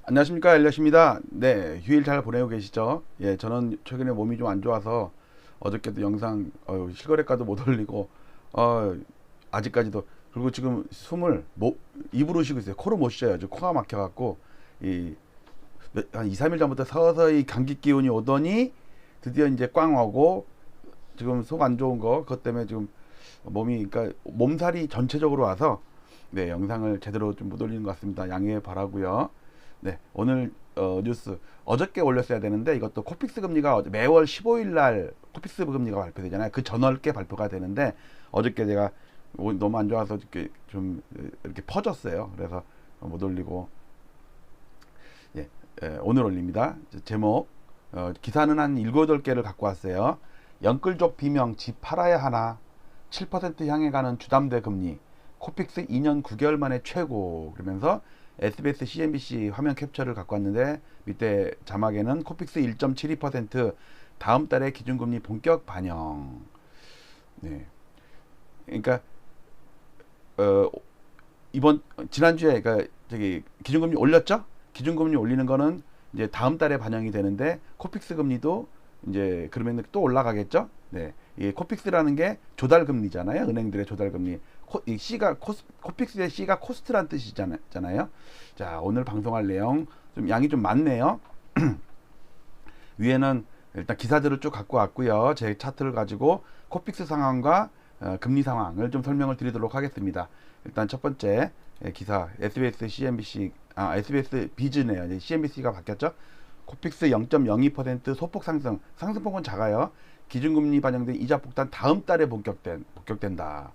안녕하십니까, 엘리엇입니다. 네, 휴일 잘 보내고 계시죠? 예, 저는 최근에 몸이 좀 안 좋아서 어저께도 영상 실거래가도 못 올리고 아직까지도, 그리고 지금 숨을 입으로 쉬고 있어요. 코로 못 쉬어요. 코가 막혀갖고 한 2, 3일 전부터 서서히 감기 기운이 오더니 드디어 이제 꽝 오고, 지금 속 안 좋은 거 그것 때문에 지금 몸이, 그러니까 몸살이 전체적으로 와서 네, 영상을 제대로 좀 못 올리는 것 같습니다. 양해 바라고요. 네, 오늘 뉴스 어저께 올렸어야 되는데, 이것도 코픽스 금리가 매월 15일 날 코픽스 금리가 발표되잖아요. 그 전월께 발표가 되는데 어저께 제가 너무 안 좋아서 이렇게 퍼졌어요. 그래서 못 올리고, 예, 오늘 올립니다. 제목, 기사는 한 7, 8개를 갖고 왔어요. 영끌족 비명 집 팔아야 하나, 7% 향해 가는 주담대 금리, 코픽스 2년 9개월 만에 최고, 그러면서 SBS, CNBC 화면 캡처를 갖고 왔는데, 밑에 자막에는 코픽스 1.72% 다음 달에 기준금리 본격 반영. 네. 그러니까 지난주에 기준금리 올렸죠? 기준금리 올리는 거는 이제 다음 달에 반영이 되는데, 코픽스 금리도 이제 그러면 또 올라가겠죠? 네. 이 코픽스라는 게 조달금리잖아요. 은행들의 조달금리. 코픽스의 C가 코스트란 뜻이잖아요. 자, 오늘 방송할 내용 양이 좀 많네요. 위에는 일단 기사들을 쭉 갖고 왔고요. 제 차트를 가지고 코픽스 상황과 금리 상황을 좀 설명을 드리도록 하겠습니다. 일단 첫 번째 기사, SBS, CNBC, SBS 비즈네요. 이제 CNBC가 바뀌었죠. 코픽스 0.02% 소폭 상승폭은 작아요. 기준금리 반영된 이자 폭탄 다음 달에 본격된다.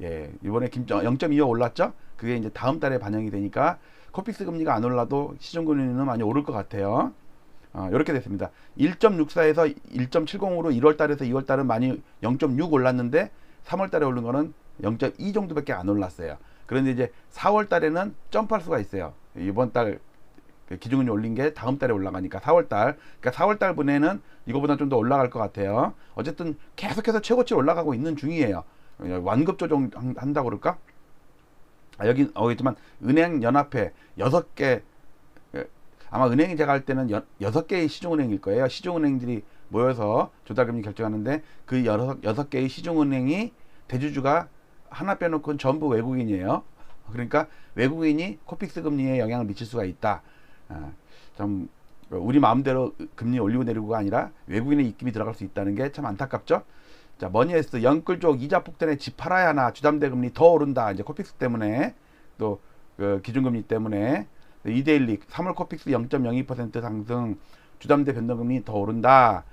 예, 이번에 0.25 올랐죠? 그게 이제 다음 달에 반영이 되니까 코픽스 금리가 안 올라도 시중금리는 많이 오를 것 같아요. 이렇게 됐습니다. 1.64에서 1.70으로 1월 달에서 2월 달은 많이 0.6 올랐는데, 3월 달에 오른 거는 0.2 정도밖에 안 올랐어요. 그런데 이제 4월 달에는 점프할 수가 있어요. 이번 달 기준금리 올린 게 다음 달에 올라가니까 4월 달, 그러니까 4월 달 분에는 이거보다 좀 더 올라갈 것 같아요. 어쨌든 계속해서 최고치 올라가고 있는 중이에요. 완급 조정 한다고 그럴까? 여기 있지만 은행연합회 6개, 아마 은행이 제가 할 때는 6개의 시중은행일 거예요. 시중은행들이 모여서 조달금리 결정하는데, 그 6개의 시중은행이 대주주가 하나 빼놓고는 전부 외국인이에요. 그러니까 외국인이 코픽스 금리에 영향을 미칠 수가 있다. 좀 우리 마음대로 금리 올리고 내리고가 아니라 외국인의 입김이 들어갈 수 있다는 게 참 안타깝죠. 자, 머니에스 영끌족 이자 폭탄에 집 팔아야 하나, 주담대 금리 더 오른다. 이제 코픽스 때문에, 또 기준금리 때문에. 이데일리 3월 코픽스 0.02% 상승, 주담대 변동금리 더 오른다.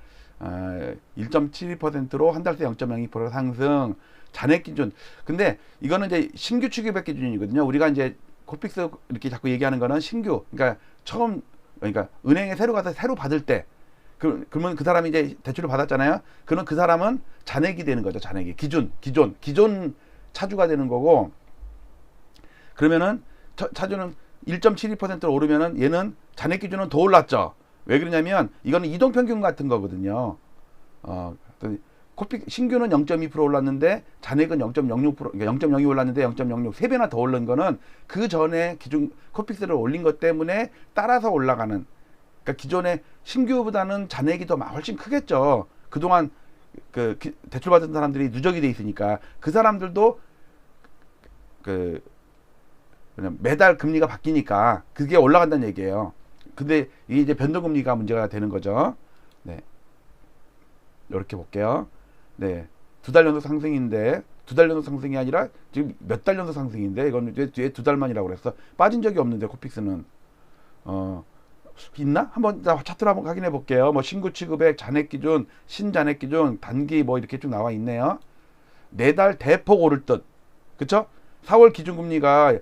1.72%로 한 달 새 0.02% 상승. 잔액 기준. 근데 이거는 이제 신규 취급액 기준이거든요. 우리가 이제 코픽스 이렇게 자꾸 얘기하는 거는 신규, 그러니까 그러니까 은행에 새로 가서 새로 받을 때, 그러면 그 사람이 이제 대출을 받았잖아요. 그러면 그 사람은 잔액이 되는 거죠. 잔액이 기존 차주가 되는 거고, 그러면은 차주는 1.72%로 오르면은 얘는 잔액 기준은 더 올랐죠. 왜 그러냐면 이거는 이동평균 같은 거거든요. 신규는 0.2% 올랐는데 잔액은 0.06%, 그러니까 0.02 올랐는데 0.06, 3배나 더 오른 거는 그 전에 기준 코픽스를 올린 것 때문에 따라서 올라가는, 그러니까 기존에 신규보다는 잔액이 더 훨씬 크겠죠. 그동안 대출 받은 사람들이 누적이 돼 있으니까 그 사람들도 매달 금리가 바뀌니까 그게 올라간다는 얘기예요. 근데 이게 이제 변동금리가 문제가 되는 거죠. 네, 이렇게 볼게요. 네, 2달 연속 상승인데, 2달 연속 상승이 아니라 지금 몇 달 연속 상승인데, 이건 왜 2달만이라고 그랬어? 빠진 적이 없는데 코픽스는 있나? 한번 차트로 한번 확인해 볼게요. 뭐 신규 취급액, 잔액 기준, 신잔액 기준, 단기 뭐 이렇게 쭉 나와 있네요. 4달 대폭 오를 듯. 그쵸? 4월 기준금리가,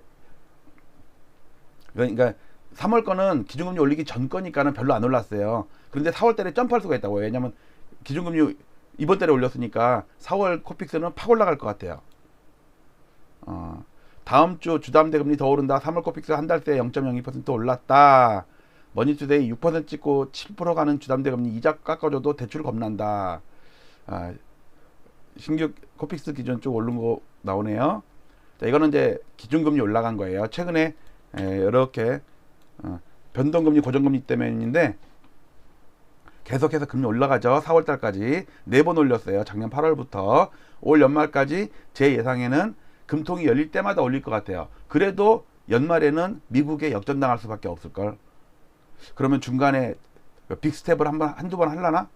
그러니까 3월 거는 기준금리 올리기 전 거니까는 별로 안 올랐어요. 그런데 4월 달에 점프할 수가 있다고요. 왜냐면 기준금리 이번 달에 올렸으니까 4월 코픽스는 팍 올라갈 것 같아요. 다음 주 주담대 금리 더 오른다. 3월 코픽스 한 달 새 0.02% 올랐다. 머니투데이 6% 찍고 7% 가는 주담대 금리 이자 깎아줘도 대출 겁난다. 신규 코픽스 기준 쭉 오른 거 나오네요. 자, 이거는 이제 기준금리 올라간 거예요. 최근에 이렇게 변동금리 고정금리 때문인데 계속해서 금리 올라가죠. 4월달까지 4번 올렸어요. 작년 8월부터 올 연말까지 제 예상에는 금통이 열릴 때마다 올릴 것 같아요. 그래도 연말에는 미국에 역전당할 수밖에 없을걸. 그러면 중간에 빅스텝을 한두 번 하려나?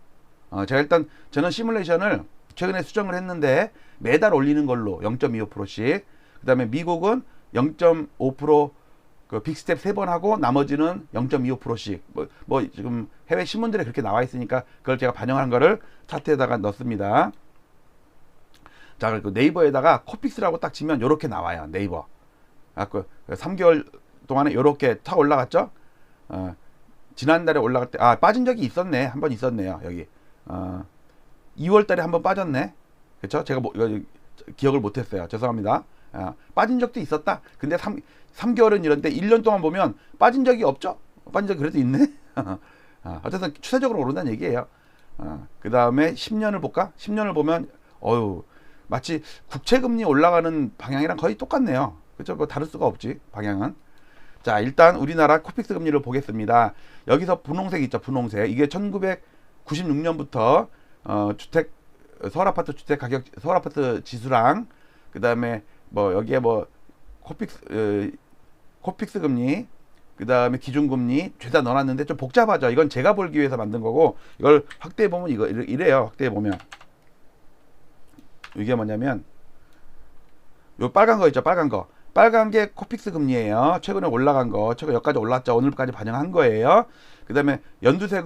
제가 일단 저는 시뮬레이션을 최근에 수정을 했는데 매달 올리는 걸로 0.25%씩, 그 다음에 미국은 0.5% 그 빅스텝 3번 하고 나머지는 0.25%씩 뭐 지금 해외 신문들에 그렇게 나와 있으니까 그걸 제가 반영한 거를 차트에다가 넣습니다. 자, 그리고 네이버에다가 코픽스라고 딱 치면 이렇게 나와요. 네이버. 그 3개월 동안에 이렇게 탁 올라갔죠. 지난달에 올라갈 때 빠진 적이 있었네. 한 번 있었네요. 여기 2월달에 한 번 빠졌네. 그렇죠? 제가 기억을 못했어요. 죄송합니다. 빠진 적도 있었다. 근데 3개월은 이런데 1년 동안 보면 빠진 적이 없죠? 빠진 적이 그래도 있네. 어쨌든 추세적으로 오른다는 얘기예요. 그 다음에 10년을 볼까? 10년을 보면 마치 국채금리 올라가는 방향이랑 거의 똑같네요. 그렇죠? 뭐 다를 수가 없지, 방향은. 자, 일단 우리나라 코픽스 금리를 보겠습니다. 여기서 분홍색 있죠, 분홍색. 이게 1996년부터 서울아파트 주택 가격, 서울아파트 지수랑 그 다음에 뭐 여기에 뭐 코픽스 금리, 그 다음에 기준금리 죄다 넣어놨는데 좀 복잡하죠. 이건 제가 볼기 위해서 만든 거고, 이걸 확대해 보면 이래요. 확대해 보면 이게 뭐냐면 요 빨간 거 있죠, 빨간 거. 빨간 게 코픽스 금리예요. 최근에 올라간 거, 최근 여기까지 올랐죠. 오늘까지 반영한 거예요. 그 다음에 연두색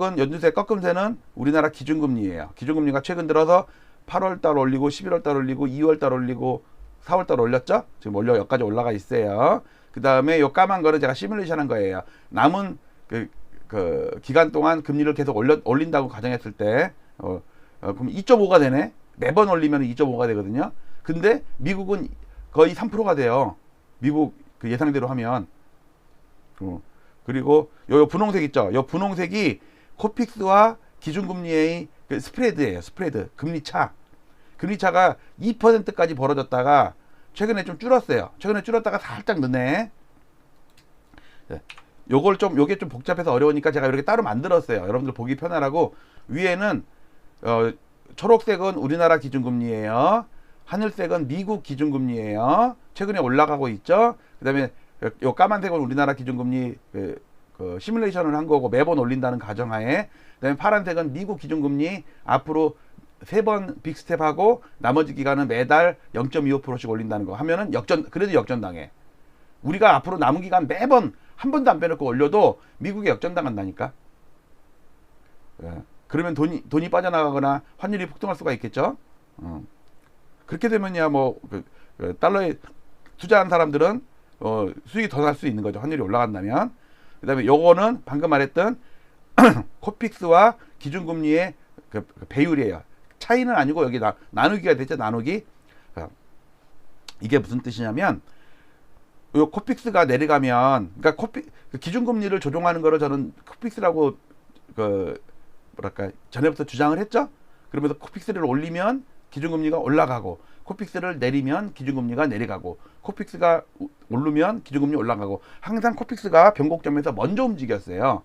꺾음새는 우리나라 기준금리예요. 기준금리가 최근 들어서 8월달 올리고 11월달 올리고 2월달 올리고 4월달 올렸죠. 지금 여기까지 올라가 있어요. 그 다음에 요 까만 거는 제가 시뮬레이션 한 거예요. 남은 그 기간 동안 금리를 계속 올린다고 가정했을 때 그럼 2.5가 되네. 매번 올리면 2.5가 되거든요. 근데 미국은 거의 3%가 돼요. 미국 그 예상대로 하면. 그리고 요 분홍색 있죠. 요 분홍색이 코픽스와 기준금리의 그 스프레드예요. 스프레드. 금리차가 2%까지 벌어졌다가 최근에 좀 줄었어요. 최근에 줄었다가 살짝 느네. 요게 좀 복잡해서 어려우니까 제가 이렇게 따로 만들었어요. 여러분들 보기 편하라고. 위에는 초록색은 우리나라 기준금리예요. 하늘색은 미국 기준금리예요. 최근에 올라가고 있죠. 그 다음에 요 까만색은 우리나라 기준금리 그 시뮬레이션을 한 거고 매번 올린다는 가정하에, 그 다음에 파란색은 미국 기준금리 앞으로 3번 빅스텝하고 나머지 기간은 매달 0.25%씩 올린다는 거 하면은 그래도 역전당해. 우리가 앞으로 남은 기간 매번 한 번도 안 빼놓고 올려도 미국에 역전당한다니까. 그러면 돈이 빠져나가거나 환율이 폭등할 수가 있겠죠. 그렇게 되면야 뭐 달러에 투자한 사람들은 수익이 더 날 수 있는 거죠. 환율이 올라간다면. 그 다음에 요거는 방금 말했던 코픽스와 기준금리의 그 배율이에요. 차이는 아니고 여기 나누기가 되죠. 나누기. 이게 무슨 뜻이냐면 요 코픽스가 내려가면, 그러니까 기준금리를 조정하는 거를 저는 코픽스라고 뭐랄까 전에부터 주장을 했죠. 그러면서 코픽스를 올리면 기준금리가 올라가고, 코픽스를 내리면 기준금리가 내려가고, 코픽스가 오르면 기준금리 올라가고, 항상 코픽스가 변곡점에서 먼저 움직였어요.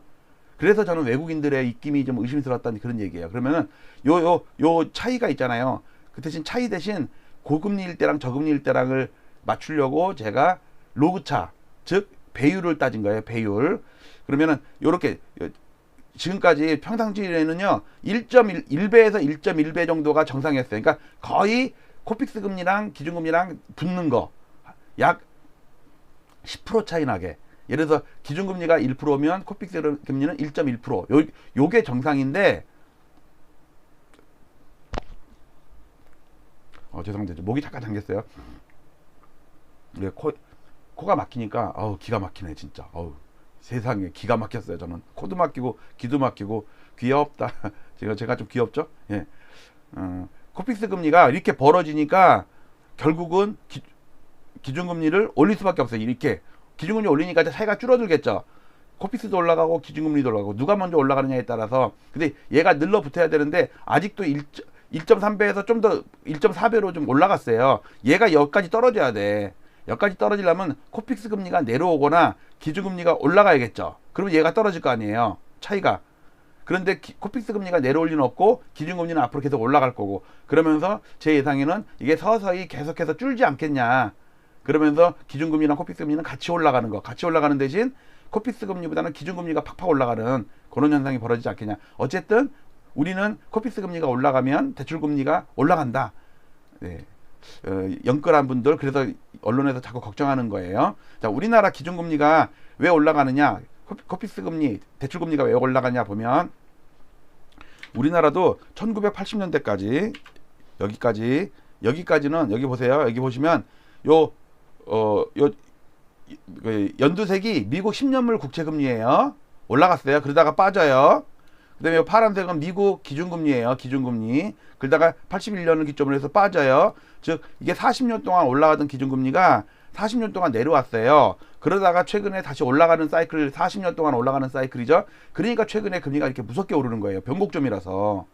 그래서 저는 외국인들의 입김이 좀 의심스러웠다는 그런 얘기예요. 그러면은 요 차이가 있잖아요. 그 대신 차이 대신 고금리일 때랑 저금리일 때랑을 맞추려고 제가 로그차, 즉 배율을 따진 거예요. 배율. 그러면은 요렇게 지금까지 평상시에는요 1.1배에서 1.1배 정도가 정상이었어요. 그러니까 거의 코픽스 금리랑 기준금리랑 붙는 거, 약 10% 차이 나게. 예를 들어서 기준금리가 1%면 코픽스 금리는 1.1%. 요게 정상인데, 죄송합니다. 목이 잠깐 잠겼어요. 코가 막히니까 기가 막히네 진짜. 세상에 기가 막혔어요. 저는 코도 막히고 귀도 막히고 귀엽다. 제가 좀 귀엽죠? 예. 코픽스 금리가 이렇게 벌어지니까 결국은 기준금리를 올릴 수밖에 없어요. 이렇게 기준금리 올리니까 차이가 줄어들겠죠. 코픽스도 올라가고 기준금리도 올라가고 누가 먼저 올라가느냐에 따라서. 근데 얘가 늘러 붙어야 되는데 아직도 1.3배에서 좀 더 1.4배로 좀 올라갔어요. 얘가 여기까지 떨어져야 돼. 여기까지 떨어지려면 코픽스 금리가 내려오거나 기준금리가 올라가야겠죠. 그러면 얘가 떨어질 거 아니에요. 차이가. 그런데 코픽스 금리가 내려올 리는 없고 기준금리는 앞으로 계속 올라갈 거고, 그러면서 제 예상에는 이게 서서히 계속해서 줄지 않겠냐. 그러면서 기준금리랑 코픽스 금리는 같이 올라가는 거, 같이 올라가는 대신 코픽스 금리보다는 기준금리가 팍팍 올라가는 그런 현상이 벌어지지 않겠냐. 어쨌든 우리는 코픽스 금리가 올라가면 대출금리가 올라간다. 네. 영끌한 분들 그래서 언론에서 자꾸 걱정하는 거예요. 자, 우리나라 기준금리가 왜 올라가느냐, 코픽스 금리, 대출금리가 왜 올라가냐 보면, 우리나라도 1980년대까지 여기까지는, 여기 보세요. 여기 보시면 연두색이 미국 10년물 국채금리예요. 올라갔어요. 그러다가 빠져요. 그 다음에 파란색은 미국 기준금리예요. 기준금리. 그러다가 81년을 기점으로 해서 빠져요. 즉 이게 40년 동안 올라가던 기준금리가 40년 동안 내려왔어요. 그러다가 최근에 다시 올라가는 사이클, 40년 동안 올라가는 사이클이죠. 그러니까 최근에 금리가 이렇게 무섭게 오르는 거예요. 변곡점이라서.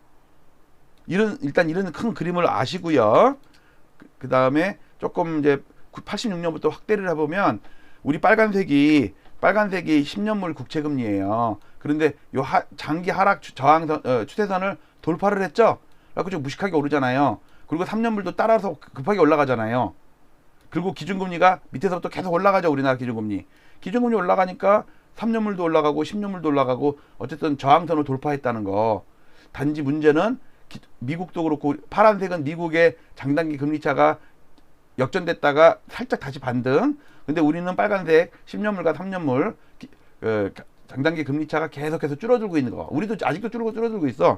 일단 이런 큰 그림을 아시고요. 그 다음에 조금 이제 86년부터 확대를 해보면, 우리 빨간색이 10년물 국채금리예요. 그런데 요 장기 하락 저항선, 추세선을 돌파를 했죠. 그래서 좀 무식하게 오르잖아요. 그리고 3년물도 따라서 급하게 올라가잖아요. 그리고 기준금리가 밑에서부터 계속 올라가죠. 우리나라 기준금리 올라가니까 3년물도 올라가고 10년물도 올라가고 어쨌든 저항선을 돌파했다는 거. 단지 문제는 미국도 그렇고, 파란색은 미국의 장단기 금리차가 역전됐다가 살짝 다시 반등. 근데 우리는 빨간색 10년물과 3년물 장단기 금리차가 계속해서 줄어들고 있는 거. 우리도 아직도 줄어들고 있어.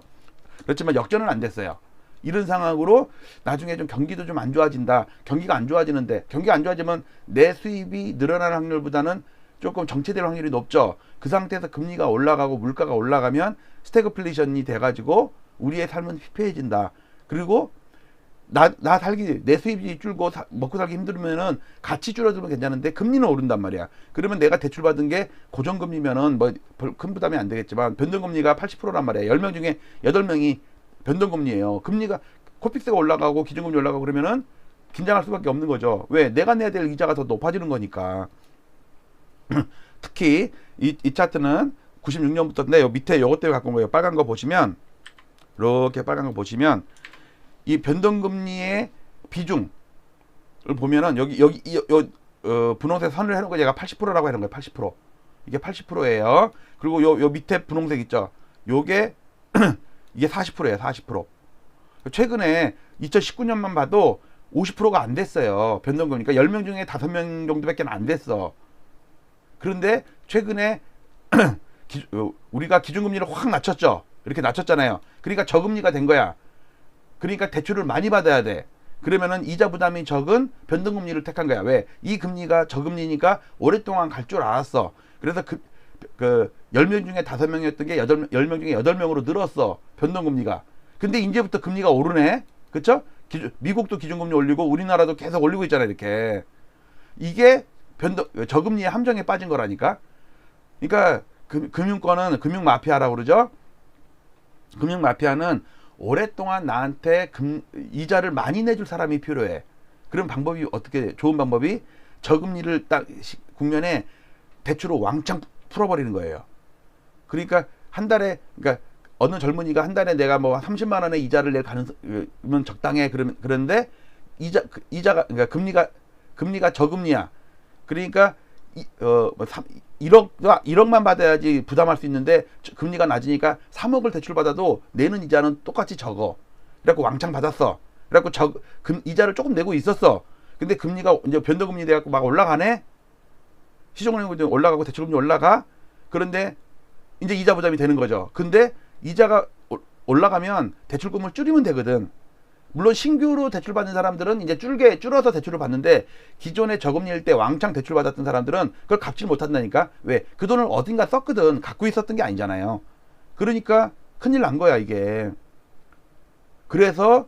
그렇지만 역전은 안 됐어요. 이런 상황으로 나중에 좀 경기도 좀 안 좋아진다. 경기가 안 좋아지는데, 경기가 안 좋아지면 내 수입이 늘어나는 확률보다는 조금 정체될 확률이 높죠. 그 상태에서 금리가 올라가고 물가가 올라가면 스태그플레이션이 돼가지고 우리의 삶은 피폐해진다. 그리고 내 수입이 줄고 먹고 살기 힘들면은 같이 줄어들면 괜찮은데 금리는 오른단 말이야. 그러면 내가 대출받은 게 고정금리면은 뭐 큰 부담이 안 되겠지만, 변동금리가 80%란 말이야. 10명 중에 8명이 변동금리예요. 금리가, 코픽스가 올라가고 기준금리 올라가고 그러면은 긴장할 수밖에 없는 거죠. 왜? 내가 내야 될 이자가 더 높아지는 거니까. 특히 이 차트는 96년부터, 근데 요 밑에 요것 때문에 갖고 온 거예요. 빨간 거 보시면, 이렇게 빨간 거 보시면 이 변동금리의 비중을 보면은 여기 분홍색 선을 해놓은 거 제가 80%라고 해놓은 거예요. 80%. 이게 80%예요. 그리고 요 밑에 분홍색 있죠. 요게 이게 40%예요. 40%. 최근에 2019년만 봐도 50%가 안 됐어요. 변동금리. 그러니까 10명 중에 5명 정도밖에 안 됐어. 그런데 최근에 우리가 기준금리를 확 낮췄죠. 이렇게 낮췄잖아요. 그러니까 저금리가 된 거야. 그러니까 대출을 많이 받아야 돼. 그러면은 이자 부담이 적은 변동금리를 택한 거야. 왜? 이 금리가 저금리니까 오랫동안 갈 줄 알았어. 그래서 그 10명 중에 5명이었던 게 10명 중에 8명으로 늘었어. 변동금리가. 근데 이제부터 금리가 오르네. 그쵸? 미국도 기준금리 올리고 우리나라도 계속 올리고 있잖아요. 이렇게. 이게 저금리의 함정에 빠진 거라니까. 그러니까 금융권은 금융마피아라고 그러죠. 금융마피아는 오랫동안 나한테 이자를 많이 내줄 사람이 필요해. 그런 방법이 어떻게, 좋은 방법이 저금리를 딱 국면에 대출을 왕창 풀어버리는 거예요. 그러니까 한 달에, 그러니까 어느 젊은이가 한 달에 내가 뭐 30만 원의 이자를 낼 가능성은 적당해. 그런데 이자가, 그러니까 금리가 저금리야. 그러니까 1억만 받아야지 부담할 수 있는데 금리가 낮으니까 3억을 대출받아도 내는 이자는 똑같이 적어. 그래갖고 왕창 받았어. 그래갖고 이자를 조금 내고 있었어. 근데 금리가 이제 변동금리 돼갖고 막 올라가네. 시중은행도 올라가고 대출금리 올라가. 그런데 이제 이자 부담이 되는 거죠. 근데 이자가 올라가면 대출금을 줄이면 되거든. 물론 신규로 대출받는 사람들은 이제 줄어서 대출을 받는데, 기존에 저금리일 때 왕창 대출받았던 사람들은 그걸 갚지 못한다니까. 왜? 그 돈을 어딘가 썼거든. 갖고 있었던 게 아니잖아요. 그러니까 큰일 난 거야 이게. 그래서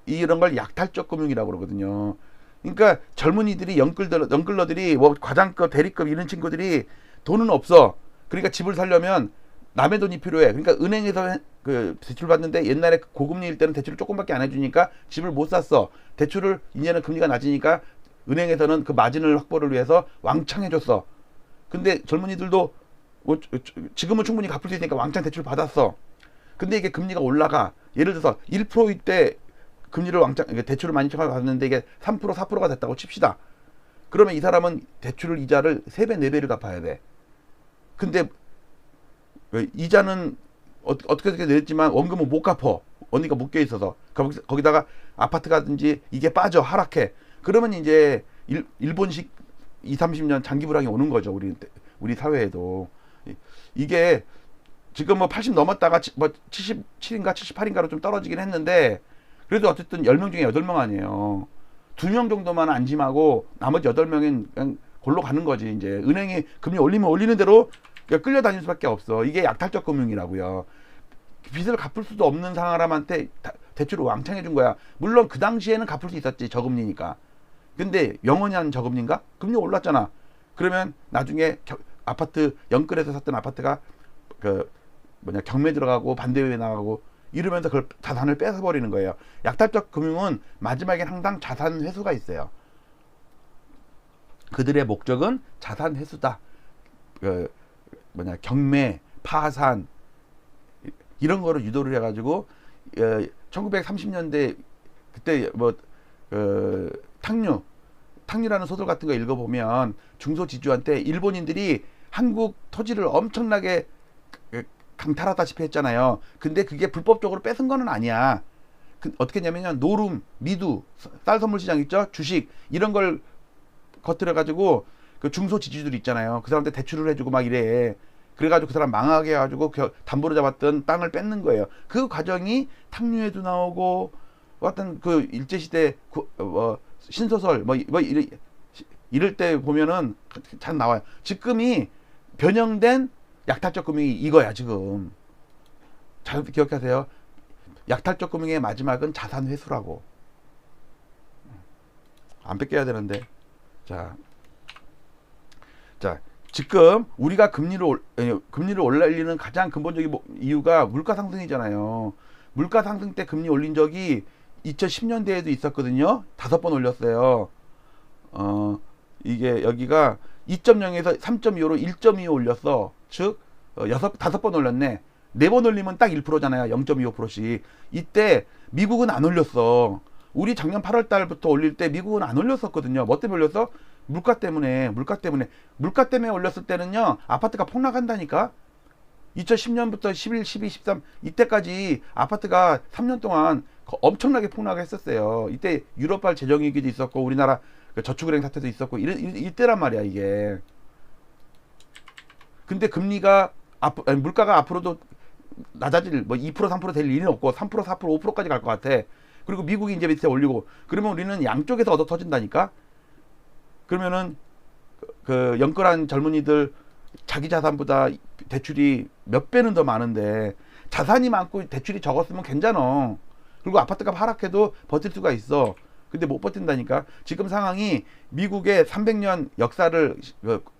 이런 걸 약탈적 금융이라고 그러거든요. 그러니까 젊은이들이 영끌러들이 뭐 과장급 대리급 이런 친구들이 돈은 없어. 그러니까 집을 살려면 남의 돈이 필요해. 그러니까 은행에서 그 대출 받는데 옛날에 고금리일 때는 대출을 조금밖에 안 해주니까 집을 못 샀어. 대출을 이제는 금리가 낮으니까 은행에서는 그 마진을 확보를 위해서 왕창 해줬어. 근데 젊은이들도 뭐 지금은 충분히 갚을 수 있으니까 왕창 대출 받았어. 근데 이게 금리가 올라가. 예를 들어서 1%일 때 금리를 왕창 대출을 많이 받았는데 이게 3% 4%가 됐다고 칩시다. 그러면 이 사람은 대출을 이자를 3배 4배를 갚아야 돼. 근데 이자는 어떻게 냈지만 원금은 못 갚어. 언니가 묶여 있어서. 거기다가 아파트가든지 이게 빠져 하락해. 그러면 이제 일본식 20, 30년 장기 불황이 오는 거죠. 우리 사회에도. 이게 지금 뭐 80 넘었다가 뭐 77인가 78인가로 좀 떨어지긴 했는데 그래도 어쨌든 10명 중에 8명 아니에요. 2명 정도만 안심하고 나머지 8명은 그냥 골로 가는 거지. 이제 은행이 금리 올리면 올리는 대로 끌려다닐 수밖에 없어. 이게 약탈적 금융이라고요. 빚을 갚을 수도 없는 사람한테 대출을 왕창 해준 거야. 물론 그 당시에는 갚을 수 있었지. 저금리니까. 근데 영원히 한 저금리인가? 금리 올랐잖아. 그러면 나중에 아파트 영끌에서 샀던 아파트가 경매 들어가고 반대회에 나가고 이러면서 그걸 자산을 뺏어버리는 거예요. 약탈적 금융은 마지막엔 항상 자산 회수가 있어요. 그들의 목적은 자산 회수다. 경매, 파산 이런 거를 유도를 해가지고 1930년대 그때 탕류라는 소설 같은 거 읽어보면 중소지주한테 일본인들이 한국 토지를 엄청나게 강탈하다시피 했잖아요. 근데 그게 불법적으로 뺏은 거는 아니야. 어떻게 했냐면 노름, 미두, 쌀 선물 시장 있죠? 주식 이런 걸 겉들여 가지고 그 중소지주들 있잖아요. 그 사람한테 대출을 해주고 막 이래. 그래가지고 그 사람 망하게 해가지고 담보로 잡았던 땅을 뺏는 거예요. 그 과정이 탕류에도 나오고 어떤 그 일제시대 신소설 이럴 때 보면은 잘 나와요. 지금이 변형된 약탈적 금융이 이거야 지금. 잘 기억하세요. 약탈적 금융의 마지막은 자산 회수라고. 안 뺏겨야 되는데. 자 지금 우리가 금리를 올리는 가장 근본적인 이유가 물가 상승이잖아요. 물가 상승 때 금리 올린 적이 2010년대에도 있었거든요. 5번 올렸어요. 이게 여기가 2.0에서 3.25로 1.25 올렸어. 즉 5번 올렸네. 4번 올리면 딱 1%잖아요. 0.25%씩. 이때 미국은 안 올렸어. 우리 작년 8월 달부터 올릴 때 미국은 안 올렸었거든요. 뭐 때문에 올렸어? 물가 때문에 올렸을 때는요. 아파트가 폭락한다니까. 2010년부터 11, 12, 13 이때까지 아파트가 3년 동안 엄청나게 폭락했었어요. 이때 유럽발 재정위기도 있었고 우리나라 저축은행 사태도 있었고 이때란 말이야 이게. 근데 물가가 앞으로도 낮아질 2% 3% 될 일은 없고 3% 4% 5%까지 갈 것 같아. 그리고 미국이 이제 밑에 올리고 그러면 우리는 양쪽에서 얻어 터진다니까. 그러면은 그 영끌한 젊은이들 자기 자산보다 대출이 몇 배는 더 많은데 자산이 많고 대출이 적었으면 괜찮아. 그리고 아파트가 하락해도 버틸 수가 있어. 근데 못 버틴다니까. 지금 상황이 미국의 300년 역사를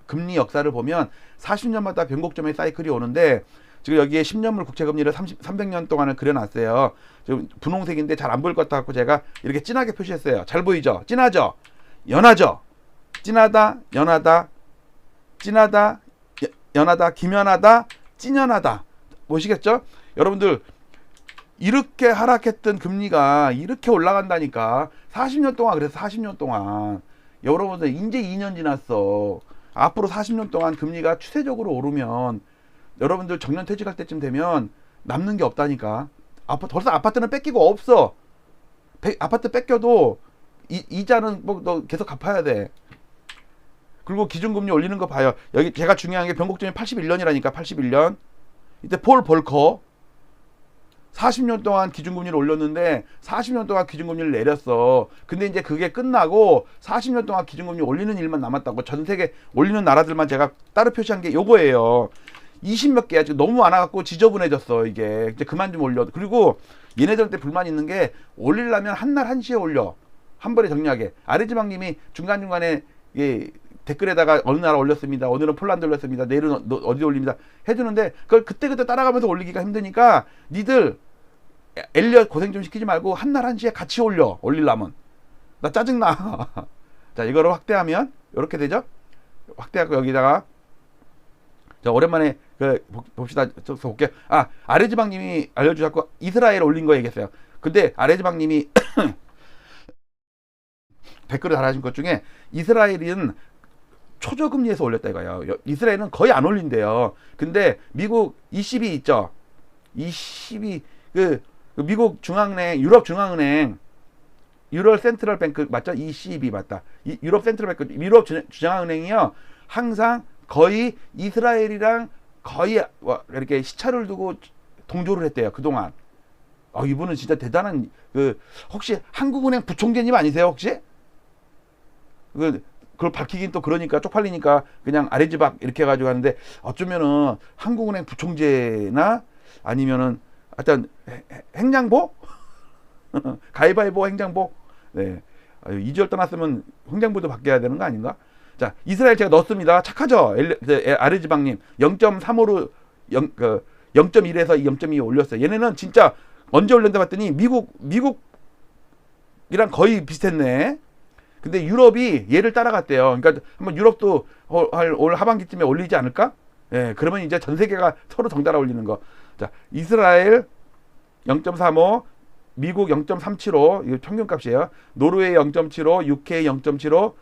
금리 역사를 보면 40년마다 변곡점의 사이클이 오는데 지금 여기에 10년물 국채금리를 300년 동안을 그려놨어요. 지금 분홍색인데 잘 안 보일 것 같고 제가 이렇게 진하게 표시했어요. 잘 보이죠? 진하죠? 연하죠? 진하다, 연하다, 진하다, 연하다, 김연하다, 찐연하다. 보시겠죠? 여러분들 이렇게 하락했던 금리가 이렇게 올라간다니까. 40년 동안 그래서 40년 동안 여러분들 이제 2년 지났어. 앞으로 40년 동안 금리가 추세적으로 오르면 여러분들 정년 퇴직할 때쯤 되면 남는 게 없다니까. 벌써 아파트는 뺏기고 없어. 아파트 뺏겨도 이자는 너 계속 갚아야 돼. 그리고 기준금리 올리는 거 봐요. 여기 제가 중요한 게 변곡점이 81년이라니까. 81년. 이때 폴 볼커 40년 동안 기준금리를 올렸는데 40년 동안 기준금리를 내렸어. 근데 이제 그게 끝나고 40년 동안 기준금리 올리는 일만 남았다고. 전 세계 올리는 나라들만 제가 따로 표시한 게 요거예요. 20몇 개야. 지금 너무 많아갖고 지저분해졌어 이게. 이제 그만 좀 올려. 그리고 얘네들한테 불만 있는 게 올리려면 한날 1시에 올려. 한 번에 정리하게. 아래지방님이 중간중간에 예, 댓글에다가 어느 나라 올렸습니다. 오늘은 폴란드 올렸습니다. 내일은 어디 올립니다. 해주는데 그걸 그때그때 따라가면서 올리기가 힘드니까 니들 엘리엇 고생 좀 시키지 말고 한날 1시에 같이 올리려면. 나 짜증나. 자, 이거를 확대하면 이렇게 되죠. 확대하고 여기다가 자, 오랜만에 봅시다. 볼게요. 아래지방님이 알려주셨고 이스라엘 올린 거 얘기했어요. 근데 아래지방님이 댓글을 달아준 것 중에 이스라엘은 초저금리에서 올렸다 이거예요. 이스라엘은 거의 안 올린대요. 근데 미국 ECB 있죠. ECB 그 미국 중앙은행, 유럽 중앙은행, 유럽 센트럴 뱅크 맞죠? ECB 맞다. 유럽 센트럴 뱅크, 유럽 중앙은행이요. 항상 거의 이스라엘이랑 거의 이렇게 시차를 두고 동조를 했대요. 그동안. 이분은 진짜 대단한 혹시 한국은행 부총재님 아니세요 혹시? 그걸 밝히긴 또 그러니까 쪽팔리니까 그냥 아래지박 이렇게 해가지고 하는데 어쩌면은 한국은행 부총재나 아니면은 하여튼 행장보? 가위바위보 행장보? 네. 2주열 떠났으면 행장보도 바뀌어야 되는 거 아닌가? 자, 이스라엘 제가 넣었습니다. 착하죠? 아래지방님 0.35로 0.1에서 0.2 올렸어요. 얘네는 진짜 언제 올렸나 봤더니 미국이랑 거의 비슷했네. 근데 유럽이 얘를 따라갔대요. 그러니까 한번 유럽도 올 하반기쯤에 올리지 않을까? 예, 그러면 이제 전 세계가 서로 덩달아 올리는 거. 자, 이스라엘 0.35, 미국 0.375, 이거 평균값이에요. 노르웨이 0.75, UK 0.75,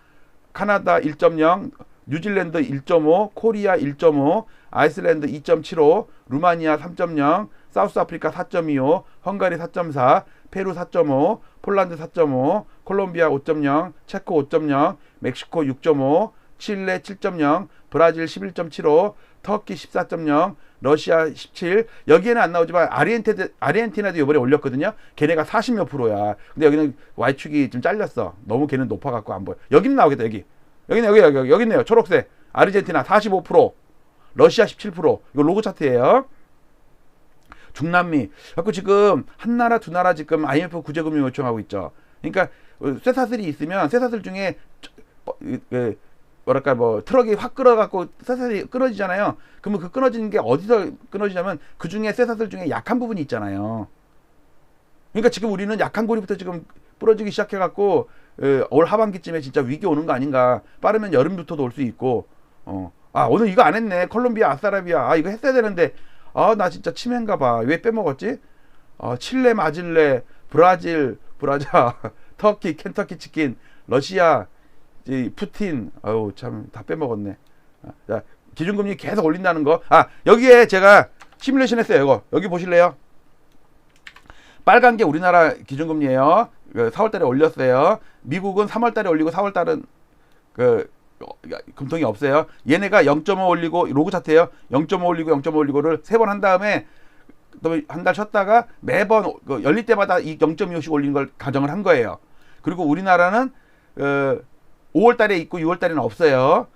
카나다 1.0, 뉴질랜드 1.5, 코리아 1.5, 아이슬란드 2.75, 루마니아 3.0, 사우스아프리카 4.25, 헝가리 4.4, 페루 4.5, 폴란드 4.5, 콜롬비아 5.0, 체코 5.0, 멕시코 6.5, 칠레 7.0, 브라질 11.75, 터키 14.0, 러시아 17. 여기에는 안 나오지만 아르헨티나도 이번에 올렸거든요. 걔네가 40몇 프로야. 근데 여기는 Y축이 좀 잘렸어. 너무 걔는 높아갖고 안 보여. 여기는 나오겠다. 여기 있네요. 초록색. 아르헨티나 45%, 러시아 17%. 이거 로고 차트예요. 중남미. 갖고 지금 한 나라 두 나라 지금 IMF 구제금융 요청하고 있죠. 그러니까 쇠사슬이 있으면 쇠사슬 중에 뭐랄까 트럭이 확 끌어갖고 쇠사슬이 끊어지잖아요. 그러면 그 끊어지는 게 어디서 끊어지냐면 그 중에 쇠사슬 중에 약한 부분이 있잖아요. 그러니까 지금 우리는 약한 고리부터 지금 부러지기 시작해갖고 올 하반기쯤에 진짜 위기 오는 거 아닌가. 빠르면 여름부터도 올 수 있고. 오늘 이거 안 했네. 콜롬비아, 아싸라비아. 이거 했어야 되는데. 나 진짜 치매인가 봐. 왜 빼먹었지? 칠레, 마질레, 브라질, 브라자, 터키, 켄터키 치킨, 러시아, 푸틴. 참 다 빼먹었네. 자, 기준금리 계속 올린다는 거. 여기에 제가 시뮬레이션 했어요. 이거 여기 보실래요? 빨간 게 우리나라 기준금리예요. 4월달에 올렸어요. 미국은 3월달에 올리고 4월달은 금통이 없어요. 얘네가 0.5 올리고 로그 차트예요. 0.5 올리고 0.5 올리고를 3번 한 다음에 또 한 달 쉬었다가 매번 열릴 때마다 이 0.25씩 올리는 걸 가정을 한 거예요. 그리고 우리나라는 5월달에 있고 6월달에는 없어요.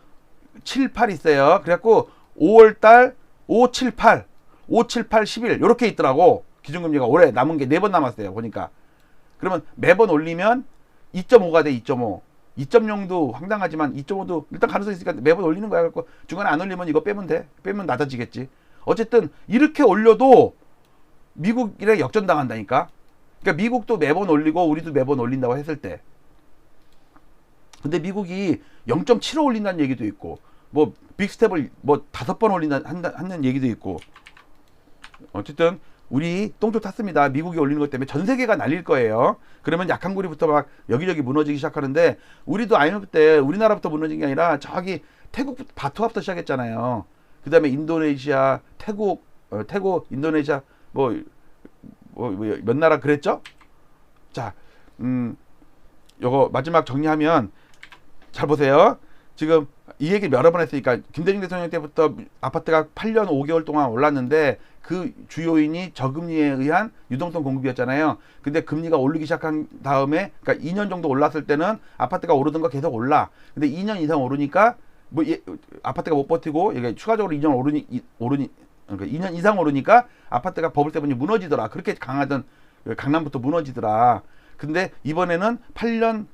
7, 8 있어요. 그래갖고 5월달 5, 7, 8, 5, 7, 8, 11 이렇게 있더라고. 기준금리가 올해 남은 게 4번 남았어요. 보니까. 그러면 매번 올리면 2.5가 돼. 2.5. 2.0도 황당하지만 2.5도 일단 가능성이 있으니까 매번 올리는 거야. 그래서 중간에 안 올리면 이거 빼면 돼. 빼면 낮아지겠지. 어쨌든 이렇게 올려도 미국이랑 역전당한다니까. 그러니까 미국도 매번 올리고 우리도 매번 올린다고 했을 때. 근데 미국이 0.75 올린다는 얘기도 있고 빅스텝을 5번 한다는 얘기도 있고. 어쨌든 우리 똥조 탔습니다. 미국이 올리는 것 때문에 전 세계가 날릴 거예요. 그러면 약한 고리부터 막 여기저기 무너지기 시작하는데 우리도 IMF 때 우리나라부터 무너진 게 아니라 저기 태국 바투아부터 시작했잖아요. 그 다음에 인도네시아, 태국, 인도네시아 몇 나라 그랬죠? 자, 요거 마지막 정리하면 잘 보세요. 지금 이 얘기 여러 번 했으니까 김대중 대통령 때부터 아파트가 8년 5개월 동안 올랐는데 그 주요인이 저금리에 의한 유동성 공급이었잖아요. 근데 금리가 오르기 시작한 다음에 그러니까 2년 정도 올랐을 때는 아파트가 오르던 거 계속 올라. 근데 2년 이상 오르니까 뭐 아파트가 못 버티고 이게 추가적으로 2년 오르니 그러니까 2년 이상 오르니까 아파트가 버블세븐이 무너지더라. 그렇게 강하던 강남부터 무너지더라. 근데 이번에는 8년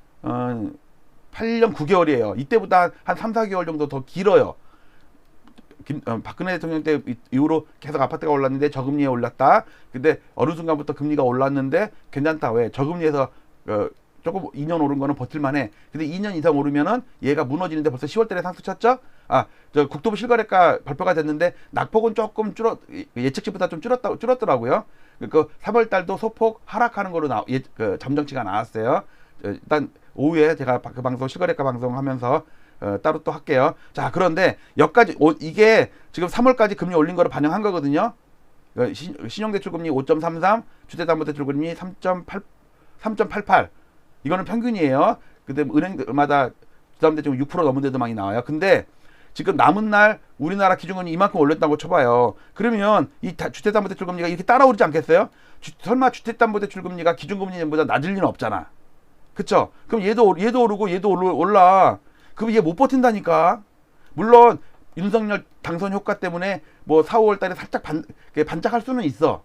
9개월이에요. 이때보다 한 3, 4개월 정도 더 길어요. 박근혜 대통령 때 이후로 계속 아파트가 올랐는데 저금리에 올랐다. 근데 어느 순간부터 금리가 올랐는데 괜찮다. 왜? 저금리에서 조금 2년 오른 거는 버틸만해. 근데 2년 이상 오르면은 얘가 무너지는데 벌써 10월달에 상승 쳤죠? 저 국토부 실거래가 발표가 됐는데 낙폭은 조금 예측치보다 좀 줄었더라고요. 그 3월달도 소폭 하락하는 거로 잠정치가 나왔어요. 일단 오후에 제가 그 방송 실거래가 방송하면서 따로 또 할게요. 자, 그런데 여기까지 이게 지금 3월까지 금리 올린 거를 반영한 거거든요. 신용대출금리 5.33, 주택담보대출금리 3.88. 이거는 평균이에요. 근데 은행마다 주담대출금 6% 넘은 데도 많이 나와요. 근데 지금 남은 날 우리나라 기준금리 이만큼 올렸다고 쳐봐요. 그러면 이 주택담보대출금리가 이렇게 따라오르지 않겠어요? 설마 주택담보대출금리가 기준금리보다 낮을 리는 없잖아. 그쵸? 그럼 얘도 오르고 얘도 올라. 그럼 얘 못 버틴다니까. 물론 윤석열 당선 효과 때문에 뭐 4, 5월 달에 살짝 반짝할 수는 있어.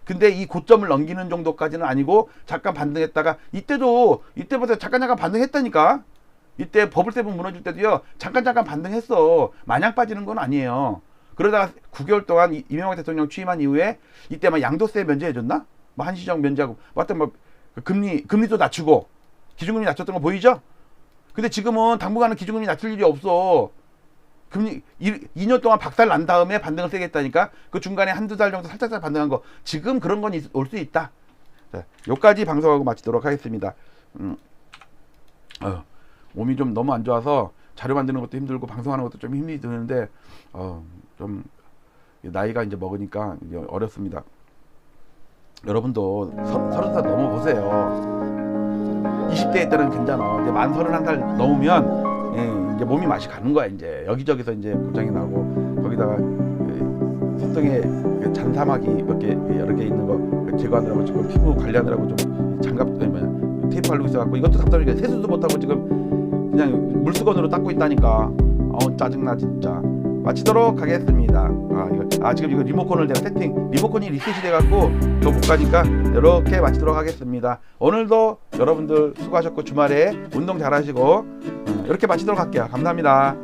근데 이 고점을 넘기는 정도까지는 아니고 잠깐 반등했다가 이때부터 잠깐 반등했다니까. 이때 버블세븐 무너질 때도요. 잠깐 반등했어. 마냥 빠지는 건 아니에요. 그러다가 9개월 동안 이명박 대통령 취임한 이후에 이때 막 양도세 면제해줬나? 뭐 한시적 면제하고 하여튼 뭐 금리도 낮추고 기준금리 낮췄던 거 보이죠? 근데 지금은 당분간은 기준금리 낮출 일이 없어. 금리 2년 동안 박살 난 다음에 반등을 세게 했다니까. 그 중간에 한두 달 정도 살짝 반등한 거. 지금 그런 건 올 수 있다. 자, 여기까지 방송하고 마치도록 하겠습니다. 몸이 좀 너무 안 좋아서 자료 만드는 것도 힘들고 방송하는 것도 좀 힘이 드는데 좀 나이가 이제 먹으니까 이제 어렵습니다. 여러분도 30살 넘어보세요. 20대에 때는 괜찮아. 이제 만 31살 넘으면 이제 몸이 맛이 가는 거야. 이제 여기저기서 이제 고장이 나고 거기다가 손등에 잔사막이 여러 개 있는 거 제거하느라고 지금 피부 관리하느라고 좀 장갑 테이프 바르고 있어갖고 이것도 답답하니까 세수도 못하고 지금 그냥 물수건으로 닦고 있다니까. 짜증나 진짜. 마치도록 하겠습니다. 지금 이거 리모컨을 내가 리모컨이 리셋이 돼갖고 더 못 가니까 이렇게 마치도록 하겠습니다. 오늘도 여러분들 수고하셨고 주말에 운동 잘하시고 이렇게 마치도록 할게요. 감사합니다.